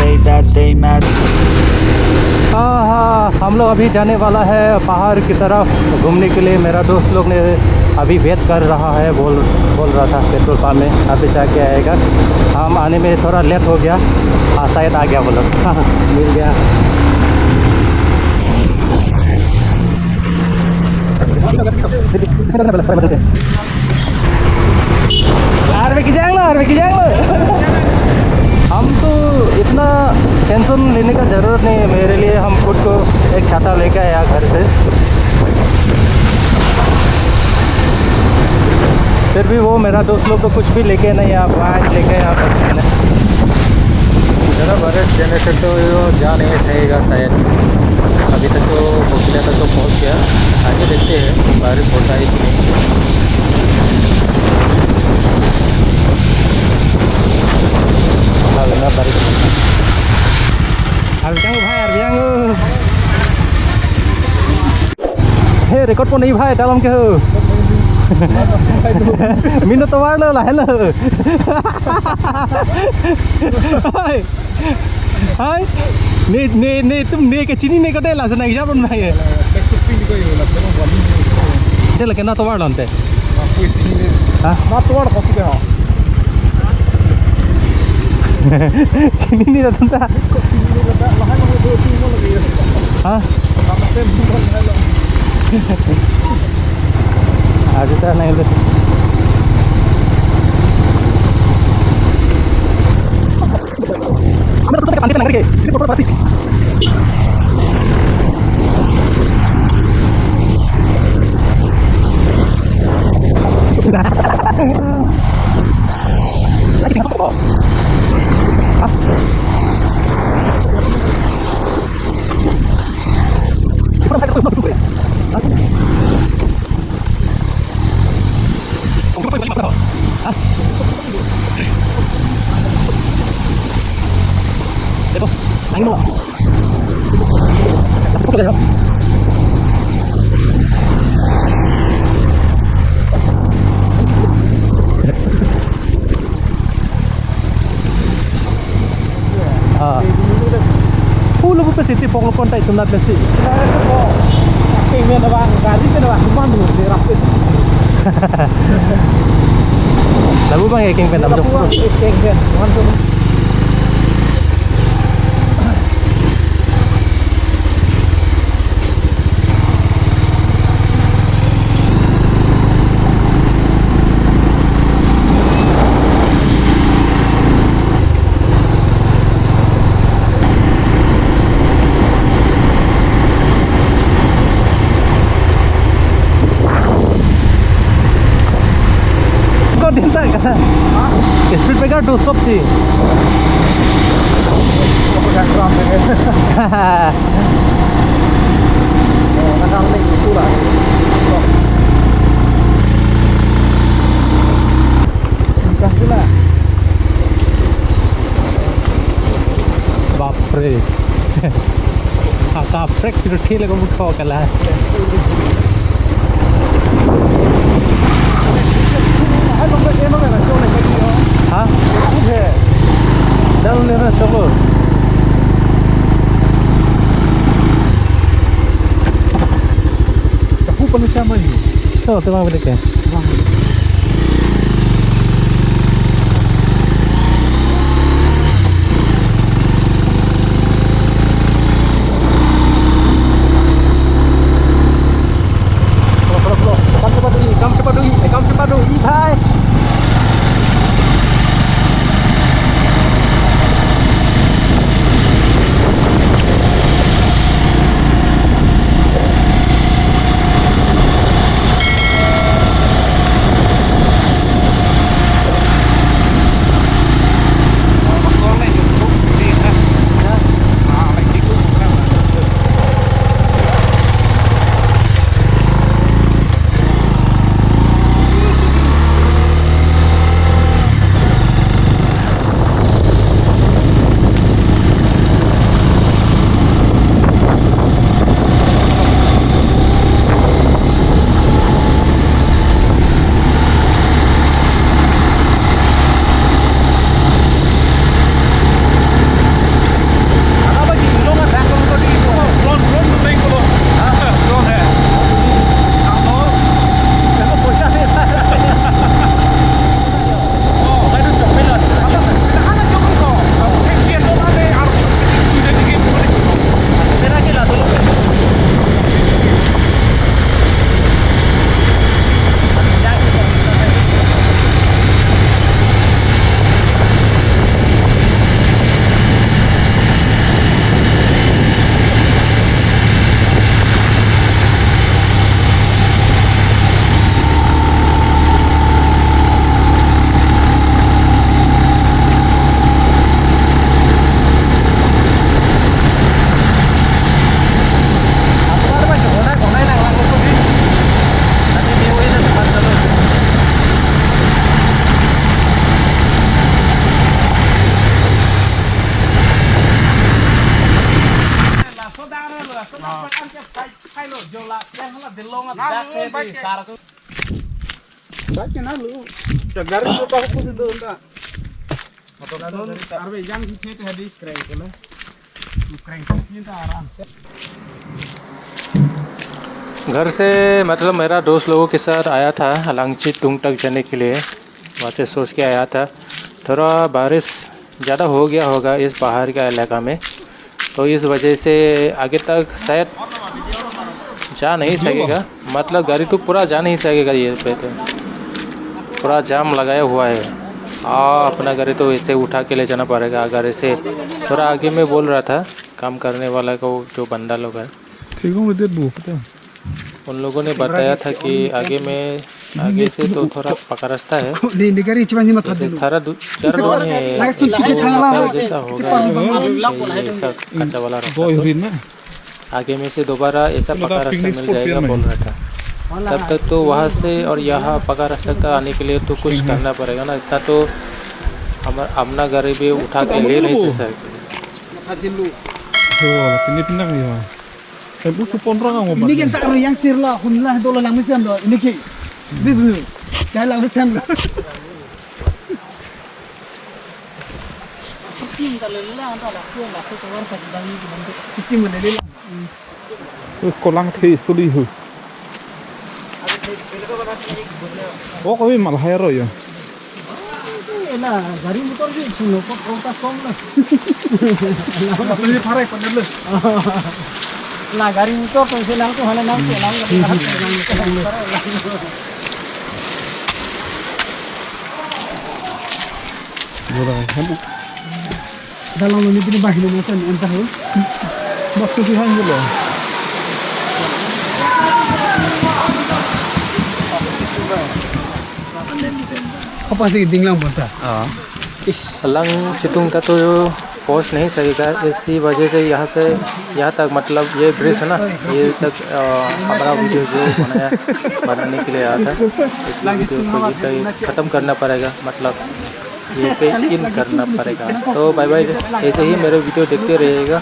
stay bad, stay mad. हाँ, हम लोग अभी जाने वाला है पहाड़ की तरफ घूमने के लिए। मेरा दोस्त लोग ने अभी वेट कर रहा है, बोल रहा था पेट्रोल पंप में अभी जाके आएगा। हम आने में थोड़ा लेट हो गया। हाँ, शायद आ गया वो लोग। मिल गया। हम तो इतना टेंशन लेने का ज़रूरत नहीं है मेरे लिए। हम खुद को एक छाता लेके आया घर से। फिर भी वो मेरा दोस्त लोग तो कुछ भी लेके नहीं आ, बैग लेके आ बस। ज़्यादा बारिश देने से तो जा नहीं सकेगा शायद। अभी तक तो बोकिला तक तो पहुंच गया। आगे देखते हैं बारिश होता है कि नहीं। हे रेकॉर्ड को नहीं भाई dalam ke minum tawar lo lah hello hai ne तुम ने के चीनी ने कटे ला सना हिसाब बन भाई है ते लगे ना तवार लंते हां ना तवार कॉफी के हां चीनी नहीं रहता हां आज तो नहीं ले हमें तो पानी पे लग सिर्फ फोटो पाती देखो angin lo lapuk aja lu bukan sih pok lu kontak itu nak besi pengen apa kali kan apa cuma dulu dirapin lalu bang ya king pen dalam jok king pen mantap speed breaker 280 बापरे kakak brek itu ଠିକ ଲାଗୁ ମୁଖ କଲା हाँ चल लेना चलो aku penuh maju so terima balik ya Kam cepat dulu, hai. घर से मतलब मेरा दोस्त लोगों के साथ आया था लांगची तुंग तक जाने के लिए। वहाँ से सोच के आया था, थोड़ा बारिश ज़्यादा हो गया होगा इस पहाड़ का इलाका में, तो इस वजह से आगे तक शायद जा नहीं सकेगा। मतलब गाड़ी तो पूरा जा नहीं सकेगा, ये पे तो पूरा जाम लगाया हुआ है। अपना गाड़ी तो ऐसे उठा के ले जाना पड़ेगा। गाड़ी से थोड़ा आगे में बोल रहा था काम करने वाला को, जो बंदा लोग है, उन लोगों ने बताया था कि आगे से तो थोड़ा पका रास्ता है, जैसे थारा चार जैसा होगा, ऐसा कच्चा वाला रास्ता। आगे में से दोबारा ऐसा पका रास्ता मिल जाएगा बोल रहा था। तब तक तो वहाँ से और यहाँ पका रास्ता तक आने के लिए तो कुछ करना पड़ेगा ना। इतना तो अपना गाड़ी भी उठा के ले नहीं जा सकते। Ini yang tak yang sirlah, hunlah dolar lang mesiam doh. Ini ki, ini dah lang mesiam doh. Cici mana ni lah. Kolang thi suli hu. Oh, kau ini malah hero ya. Elah, gari motor ni cuma kota kom lah. Ini parai pandai le. Nah, gari motor tu selang tu halang tu lang. Boleh, kamu. Dalam ni pun bahaya macam entah tu. Maksud sih hang boleh. Apa sih dinglang bota? लंग चितुंग तक तो पहुँच नहीं सकेगा। इसी वजह से यहाँ तक मतलब ये ब्रिज है ना, ये तक हमारा वीडियो जो बनाने के लिए आया था, इस वीडियो को ये पे ख़त्म करना पड़ेगा, मतलब ये पे इन करना पड़ेगा। तो बाय बाय, ऐसे ही मेरे वीडियो देखते रहिएगा।